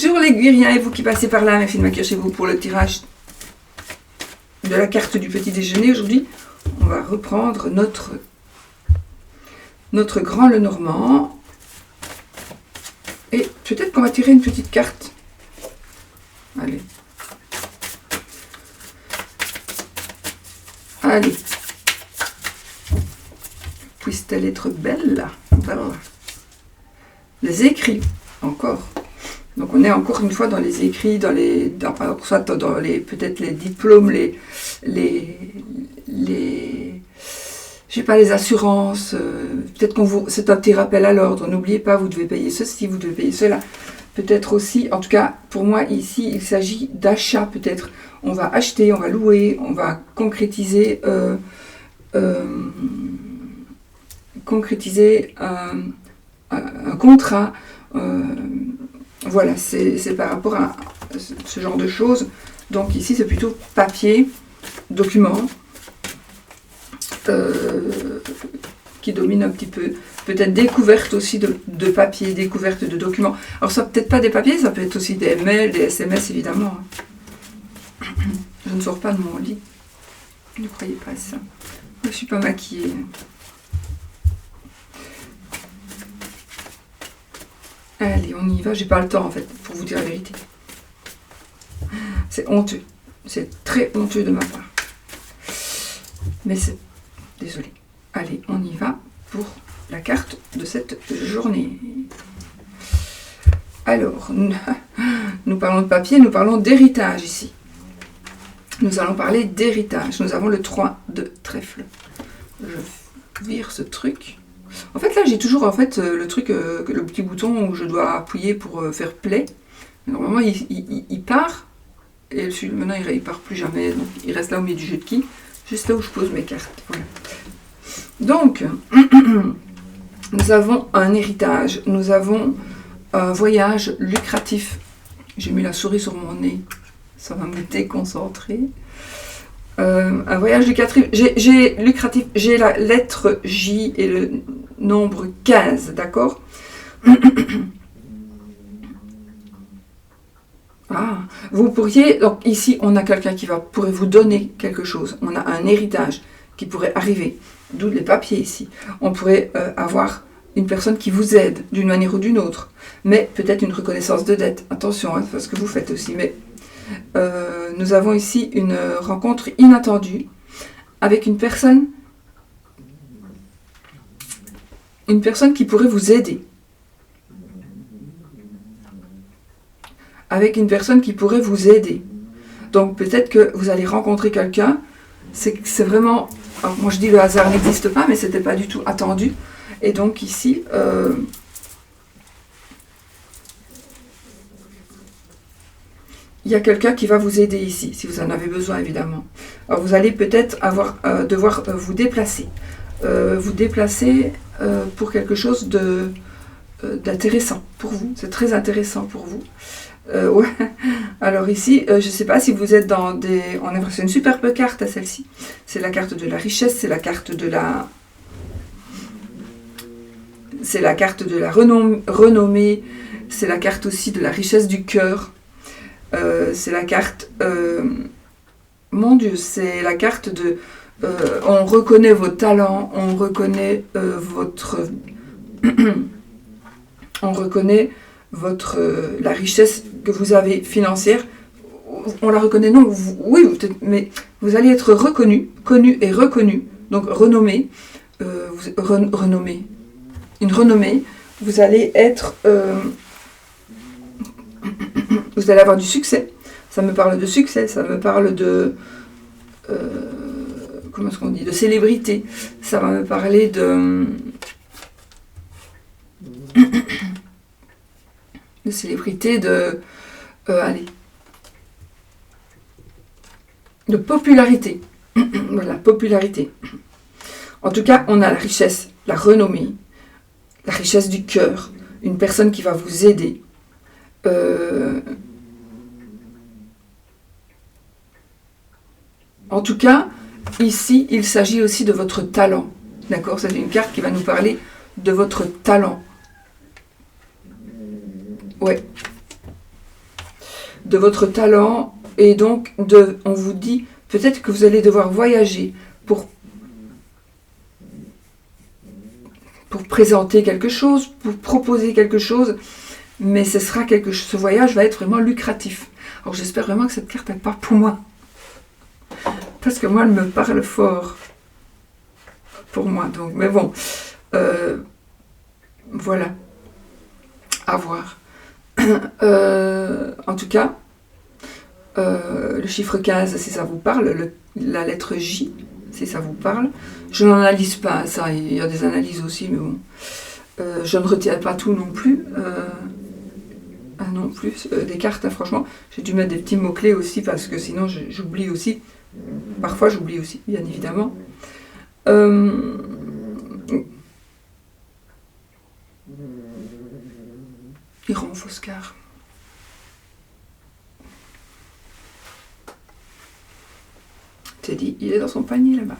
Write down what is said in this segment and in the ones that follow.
Bonjour les Guiriens et vous qui passez par là, mes filles de maquillage chez vous pour le tirage de la carte du petit déjeuner. Aujourd'hui, on va reprendre notre grand Lenormand. Et peut-être qu'on va tirer une petite carte. Allez. Allez. Puisse-t-elle être belle? Belle. Les écrits, encore. Donc on est encore une fois dans les écrits, soit dans les peut-être les diplômes, je sais pas, les assurances, peut-être c'est un petit rappel à l'ordre, n'oubliez pas, vous devez payer ceci, vous devez payer cela. Peut-être aussi, en tout cas, pour moi, ici, il s'agit d'achat, peut-être. On va acheter, on va louer, on va concrétiser, un contrat. Voilà, c'est par rapport à ce genre de choses. Donc ici, c'est plutôt papier, document, qui domine un petit peu. Peut-être découverte aussi de papier, découverte de documents. Alors ça peut-être pas des papiers, ça peut être aussi des mails, des SMS évidemment. Je ne sors pas de mon lit. Ne croyez pas à ça. Je ne suis pas maquillée. Allez, on y va. J'ai pas le temps en fait, pour vous dire la vérité. C'est honteux. C'est très honteux de ma part. Mais c'est... Désolée. Allez, on y va pour la carte de cette journée. Alors, nous parlons de papier, nous parlons d'héritage ici. Nous allons parler d'héritage. Nous avons le 3 de trèfle. Je vire ce truc. En fait, là, j'ai toujours le truc, le petit bouton où je dois appuyer pour faire play. Normalement, il part. Et maintenant, il part plus jamais. Donc, il reste là au milieu du jeu de qui, juste là où je pose mes cartes. Voilà. Donc, nous avons un héritage. Nous avons un voyage lucratif. J'ai mis la souris sur mon nez. Ça va me déconcentrer. Un voyage lucratif. J'ai lucratif. J'ai la lettre J et le nombre 15, d'accord? Ah, vous pourriez, donc ici on a quelqu'un qui pourrait vous donner quelque chose, on a un héritage qui pourrait arriver, d'où les papiers ici. On pourrait avoir une personne qui vous aide d'une manière ou d'une autre, mais peut-être une reconnaissance de dette. Attention, hein, c'est ce que vous faites aussi, mais nous avons ici une rencontre inattendue avec une personne qui pourrait vous aider. Avec une personne qui pourrait vous aider. Donc peut-être que vous allez rencontrer quelqu'un, c'est vraiment... Alors moi je dis le hasard n'existe pas, mais c'était pas du tout attendu. Et donc ici... il y a quelqu'un qui va vous aider ici, si vous en avez besoin évidemment. Alors vous allez peut-être devoir vous déplacer. Pour quelque chose d'intéressant pour vous. C'est très intéressant pour vous. Ouais. Alors ici, je ne sais pas si vous êtes dans des... C'est une superbe carte à celle-ci. C'est la carte de la richesse, c'est la carte de la... C'est la carte de la renommée, c'est la carte aussi de la richesse du cœur. C'est la carte... mon Dieu, c'est la carte de... on reconnaît vos talents, on reconnaît on reconnaît la richesse que vous avez financière. On la reconnaît, non, oui, mais vous allez être reconnu, connu et reconnu, donc renommé, renommé, une renommée, vous allez être, vous allez avoir du succès. Ça me parle de succès, ça me parle de, comment est-ce qu'on dit, de célébrité, ça va me parler de célébrité, allez, de popularité. Voilà, popularité. En tout cas, on a la richesse, la renommée, la richesse du cœur, une personne qui va vous aider. En tout cas, ici, il s'agit aussi de votre talent. D'accord? C'est une carte qui va nous parler de votre talent. Ouais. de votre talent, et donc on vous dit peut-être que vous allez devoir voyager pour présenter quelque chose, pour proposer quelque chose, mais ce voyage va être vraiment lucratif. Alors j'espère vraiment que cette carte elle part pour moi, parce que moi elle me parle fort pour moi. Donc, mais bon, voilà, à voir. En tout cas, le chiffre 15, si ça vous parle, la lettre J, si ça vous parle. Je n'analyse pas ça, il y a des analyses aussi, mais bon. Je ne retiens pas tout non plus. Non plus, des cartes, hein, franchement. J'ai dû mettre des petits mots-clés aussi, parce que sinon j'oublie aussi. Parfois j'oublie aussi, bien évidemment. Il ronfle, Oscar. C'est dit, il est dans son panier là-bas.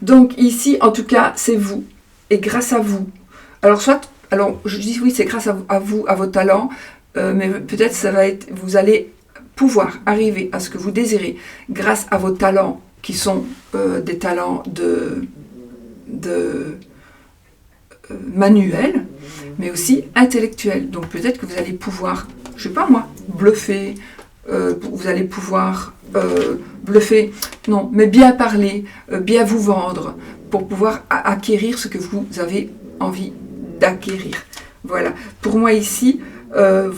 Donc ici, en tout cas, c'est vous. Et grâce à vous. Alors je dis oui, c'est grâce à vous, à vos talents, mais peut-être ça va être, vous allez pouvoir arriver à ce que vous désirez grâce à vos talents qui sont des talents manuels, mais aussi intellectuels. Donc peut-être que vous allez pouvoir, je sais pas moi, bluffer, vous allez pouvoir bluffer, non, mais bien parler, bien vous vendre, pour pouvoir acquérir ce que vous avez envie d'acquérir. Voilà. Pour moi ici, ce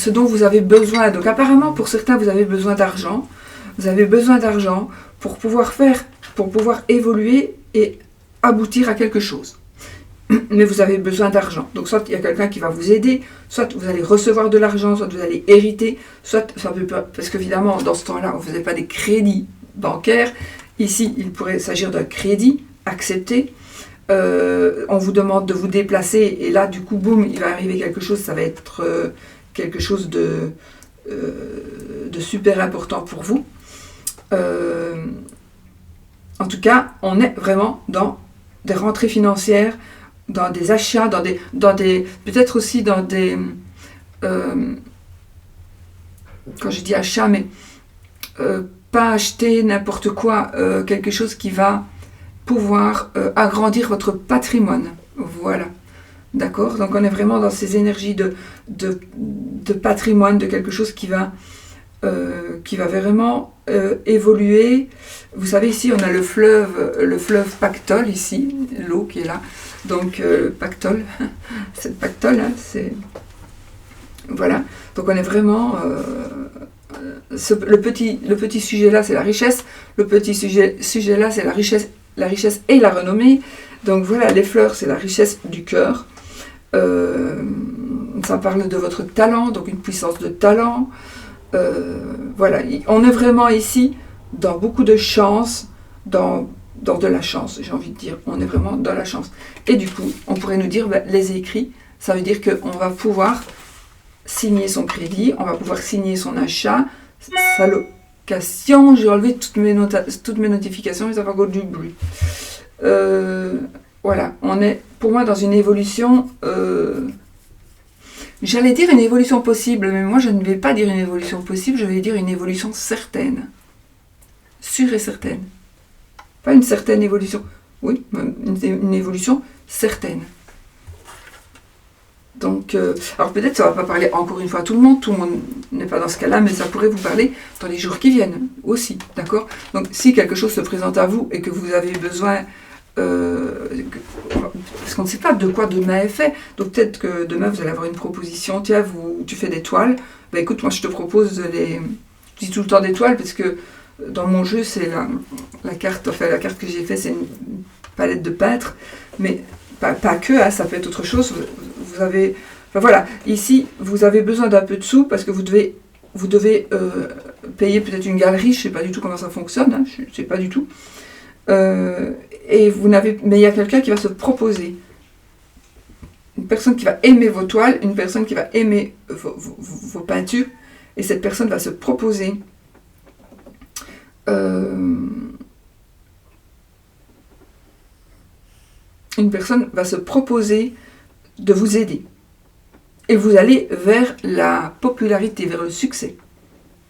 dont vous avez besoin. Donc apparemment, pour certains, vous avez besoin d'argent. Vous avez besoin d'argent pour pouvoir évoluer et aboutir à quelque chose. Mais vous avez besoin d'argent. Donc soit il y a quelqu'un qui va vous aider, soit vous allez recevoir de l'argent, soit vous allez hériter, soit ça peut pas, parce qu'évidemment, dans ce temps-là, on ne faisait pas des crédits bancaires. Ici, il pourrait s'agir d'un crédit accepté. On vous demande de vous déplacer, et là, du coup, boum, il va arriver quelque chose, ça va être quelque chose de super important pour vous. En tout cas, on est vraiment dans des rentrées financières, dans des achats, dans des peut-être aussi dans des... quand je dis achat, mais pas acheter n'importe quoi, quelque chose qui va pouvoir agrandir votre patrimoine. Voilà. D'accord? Donc on est vraiment dans ces énergies de patrimoine, de quelque chose qui va vraiment évoluer. Vous savez, ici on a le fleuve Pactole, ici, l'eau qui est là. Donc Pactole, c'est le Pactole, hein, c'est... Voilà. Donc on est vraiment... le petit sujet là, c'est la richesse. Le petit sujet là, c'est la richesse et la renommée. Donc voilà, les fleurs, c'est la richesse du cœur. Ça parle de votre talent, donc une puissance de talent. Voilà, on est vraiment ici dans beaucoup de chance, dans de la chance, j'ai envie de dire. On est vraiment dans la chance. Et du coup, on pourrait nous dire, les écrits, ça veut dire qu'on va pouvoir signer son crédit, on va pouvoir signer son achat, sa location. J'ai enlevé toutes mes notifications, mais ça va encore du bruit. Voilà, on est pour moi dans une évolution, j'allais dire une évolution possible, mais moi je ne vais pas dire une évolution possible, je vais dire une évolution certaine, sûre et certaine. Pas une certaine évolution, oui, une évolution certaine. Donc, alors peut-être ça ne va pas parler encore une fois à tout le monde n'est pas dans ce cas-là, mais ça pourrait vous parler dans les jours qui viennent aussi, d'accord? Donc si quelque chose se présente à vous et que vous avez besoin, parce qu'on ne sait pas de quoi demain est fait, donc peut-être que demain vous allez avoir une proposition, tiens, tu fais des toiles, ben écoute, moi je te propose je dis tout le temps des toiles parce que dans mon jeu c'est la carte que j'ai faite, c'est une palette de peintre, mais pas que, hein, ça peut être autre chose. Vous avez, enfin voilà, ici vous avez besoin d'un peu de sous parce que vous devez payer peut-être une galerie, je ne sais pas du tout comment ça fonctionne, hein, je ne sais pas du tout. Mais il y a quelqu'un qui va se proposer, une personne qui va aimer vos toiles, une personne qui va aimer vos peintures, et cette personne va se proposer une personne va se proposer de vous aider. Et vous allez vers la popularité, vers le succès.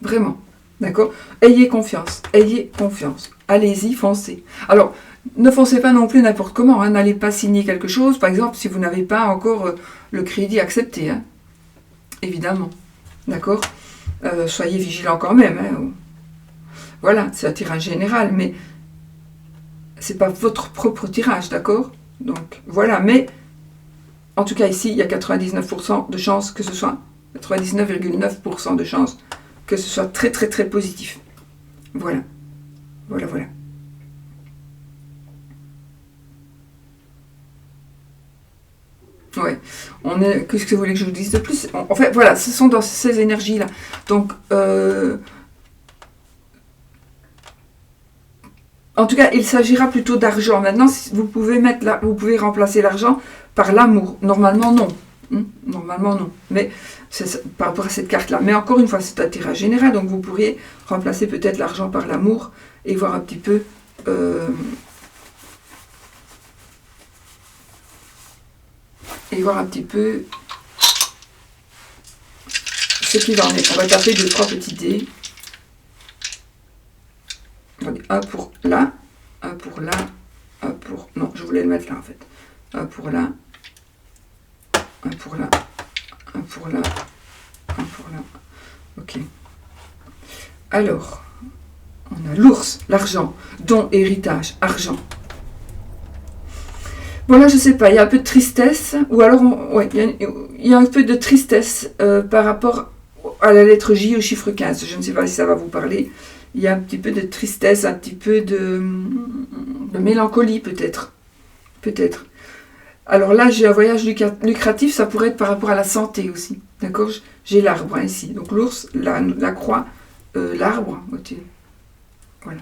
Vraiment. D'accord? Ayez confiance. Ayez confiance. Allez-y, foncez. Alors, ne foncez pas non plus n'importe comment. Hein. N'allez pas signer quelque chose, par exemple, si vous n'avez pas encore le crédit accepté. Hein. Évidemment. D'accord? Soyez vigilants quand même. Hein. Voilà, c'est un tirage général, mais c'est pas votre propre tirage, d'accord? Donc, voilà, mais en tout cas ici, il y a 99% de chances que ce soit, 99,9% de chances que ce soit très très très positif. Voilà. Voilà, voilà. Ouais. Qu'est-ce que vous voulez que je vous dise de plus? En fait, voilà, ce sont dans ces énergies-là. Donc, en tout cas, il s'agira plutôt d'argent. Maintenant, vous pouvez remplacer l'argent par l'amour. Normalement, non. Normalement, non. Mais c'est par rapport à cette carte-là. Mais encore une fois, c'est un tirage général. Donc, vous pourriez remplacer peut-être l'argent par l'amour et voir un petit peu... ce qu'il en est. On va taper 2-3 petits dés. Attendez, un pour là, un pour là, un pour... Non, je voulais le mettre là en fait. Un pour là, un pour là, un pour là, un pour là. Ok. Alors, on a l'ours, l'argent, don, héritage, argent. Voilà, je sais pas, il y a un peu de tristesse, ou alors, il y a un peu de tristesse par rapport à la lettre J au chiffre 15. Je ne sais pas si ça va vous parler. Il y a un petit peu de tristesse, un petit peu de mélancolie peut-être. Peut-être. Alors là, j'ai un voyage lucratif, ça pourrait être par rapport à la santé aussi. D'accord? J'ai l'arbre ici. Donc l'ours, la croix, l'arbre. Voilà.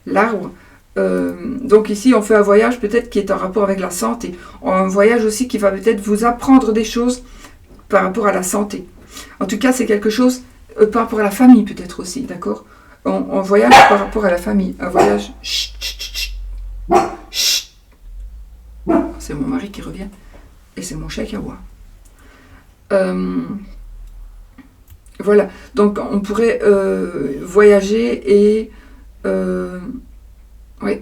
L'arbre. Donc ici, on fait un voyage peut-être qui est en rapport avec la santé. Un voyage aussi qui va peut-être vous apprendre des choses par rapport à la santé. En tout cas, c'est quelque chose par rapport à la famille peut-être aussi, d'accord? On voyage par rapport à la famille. Un voyage... C'est mon mari qui revient. Et c'est mon chat qui aboie. Voilà. Donc, on pourrait voyager et... oui.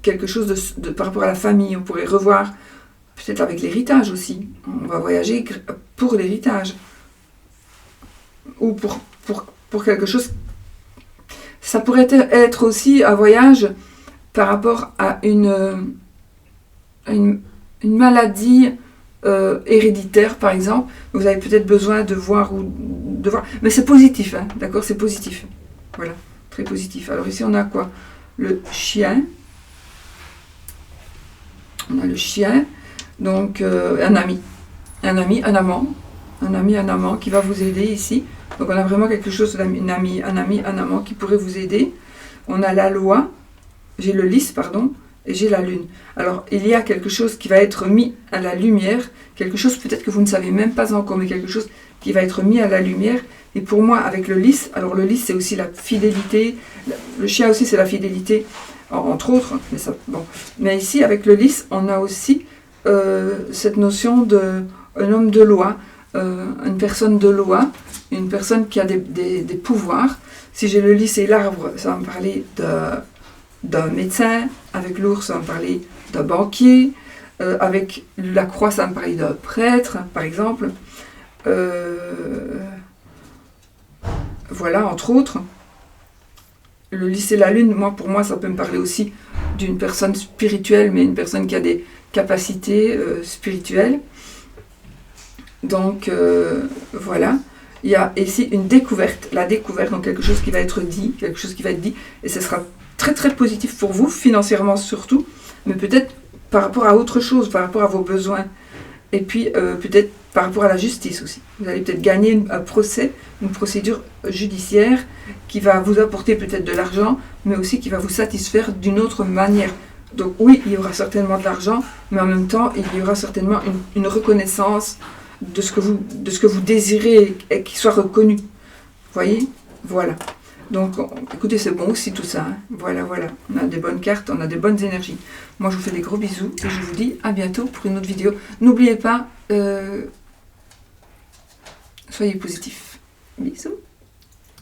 Quelque chose par rapport à la famille. On pourrait revoir, peut-être avec l'héritage aussi. On va voyager pour l'héritage. Ou pour quelque chose... Ça pourrait être aussi un voyage par rapport à une maladie héréditaire, par exemple. Vous avez peut-être besoin de voir. Mais c'est positif, hein, d'accord? C'est positif. Voilà, très positif. Alors ici, on a quoi? Le chien. On a le chien. Donc, un ami. Un ami, un amant. Un ami, un amant qui va vous aider ici. Donc on a vraiment quelque chose, un ami, un amant qui pourrait vous aider. On a la loi, j'ai le lys, pardon, et j'ai la lune. Alors il y a quelque chose qui va être mis à la lumière, quelque chose peut-être que vous ne savez même pas encore, mais quelque chose qui va être mis à la lumière. Et pour moi, avec le lys, alors le lys c'est aussi la fidélité, le chien aussi c'est la fidélité, entre autres, mais, ça, bon. Mais ici avec le lys, on a aussi cette notion d'un homme de loi, une personne de loi, une personne qui a des pouvoirs. Si j'ai le lys et l'arbre, ça va me parler d'un médecin. Avec l'ours, ça va me parler d'un banquier. Avec la croix, ça va me parler d'un prêtre, par exemple. Voilà, entre autres. Le lys et la lune, pour moi, ça peut me parler aussi d'une personne spirituelle, mais une personne qui a des capacités spirituelles. Donc, voilà. Il y a ici une découverte, la découverte, donc quelque chose qui va être dit, et ce sera très très positif pour vous, financièrement surtout, mais peut-être par rapport à autre chose, par rapport à vos besoins, et puis peut-être par rapport à la justice aussi. Vous allez peut-être gagner un procès, une procédure judiciaire qui va vous apporter peut-être de l'argent, mais aussi qui va vous satisfaire d'une autre manière. Donc oui, il y aura certainement de l'argent, mais en même temps, il y aura certainement une reconnaissance de ce que vous désirez et qu'il soit reconnu. Vous voyez? Voilà. Donc, écoutez, c'est bon aussi tout ça. Hein. Voilà. On a des bonnes cartes, on a des bonnes énergies. Moi, je vous fais des gros bisous et je vous dis à bientôt pour une autre vidéo. N'oubliez pas, Soyez positifs. Bisous.